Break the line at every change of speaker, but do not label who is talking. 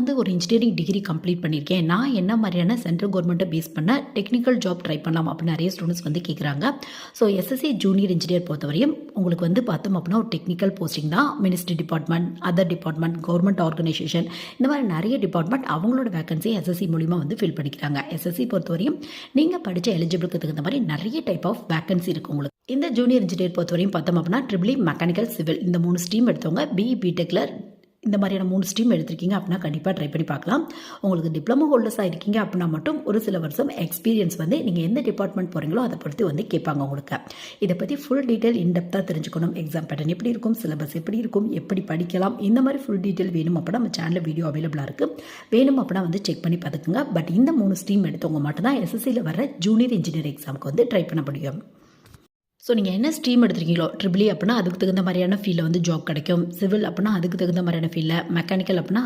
வந்து ஒரு engineering degree complete பண்ணியிருக்கேன். நான் என்ன மாதிரியான சென்ட்ரல் கவர்மெண்ட்டை பேஸ் பண்ண டெக்னிக்கல் ஜாப் ட்ரை பண்ணலாம் அப்படின்னு நிறைய ஸ்டூடெண்ட்ஸ் வந்து கேட்குறாங்க. ஸோ எஸ்எஸ்சி ஜூனியர் இன்ஜினியர் பொறுத்தவரையும் உங்களுக்கு வந்து பார்த்தோம் அப்படின்னா ஒரு டெக்னிக்கல் போஸ்டிங் தான். Ministry department, other department, government organisation, இந்த மாதிரி நிறைய டிபார்ட்மெண்ட் அவங்களோட வேகன்சி எஸ்எஸ்சி மூலிமா வந்து ஃபில் பண்ணிக்கிறாங்க. எஸ்எஸ்சி பொறுத்தவரையும் நீங்கள் படித்த எலிஜிபிளுக்கு தகுந்த மாதிரி நிறைய டைப் ஆஃப் வேகன்சி இருக்குது உங்களுக்கு. இந்த ஜூனியர் இன்ஜினியர் பொறுத்தவரையும் பார்த்தோம் அப்படின்னா ட்ரிபிள் மெக்கானிக்கல் சிவில் இந்த 3 ஸ்ட்ரீம் எடுத்தவங்க பிடெக்கில் இந்த மாதிரியான 3 ஸ்ட்ரீம் எடுத்திருக்கீங்க அப்படின்னா கண்டிப்பாக ட்ரை பண்ணி பார்க்கலாம். உங்களுக்கு டிப்ளமோ ஹோல்டர்ஸாக இருக்கீங்க அப்படின்னா மட்டும் ஒரு சில வருஷம் எக்ஸ்பீரியன்ஸ் வந்து நீங்கள் எந்த டிபார்ட்மெண்ட் போகிறீங்களோ அதை பொறுத்து வந்து கேட்பாங்க உங்களுக்கு. இதை பற்றி ஃபுல் டீட்டெயில் இன்டெப்த்தாக தெரிஞ்சுக்கணும். எக்ஸாம் பேட்டர்ன் எப்படி இருக்கும், சிலபஸ் எப்படி இருக்கும், எப்படி படிக்கலாம், இந்த மாதிரி ஃபுல் டீட்டெயில் வேணும் அப்படின்னா நம்ம சேனலில் வீடியோ அவைலபிளாக இருக்குது. வேணும் அப்படின்னா வந்து செக் பண்ணி பார்த்துக்குங்க. பட் இந்த 3 ஸ்ட்ரீம் எடுத்தவங்க மட்டும்தான் எஸ்எஸ்சியில் வர ஜூனியர் இன்ஜினியர் எக்ஸாமுக்கு வந்து ட்ரை பண்ண முடியும். ஸோ நீங்கள் என்ன ஸ்ட்ரீம் எடுத்துருக்கீங்களோ, ட்ரிபிள் அப்படின்னா அதுக்கு தகுந்த மாதிரியான ஃபீல்டில் வந்து ஜாப் கிடைக்கும். சிவில் அப்படின்னா அதுக்கு தகுந்த மாதிரியான ஃபீல்டில், மெக்கானிக்கல் அப்படின்னா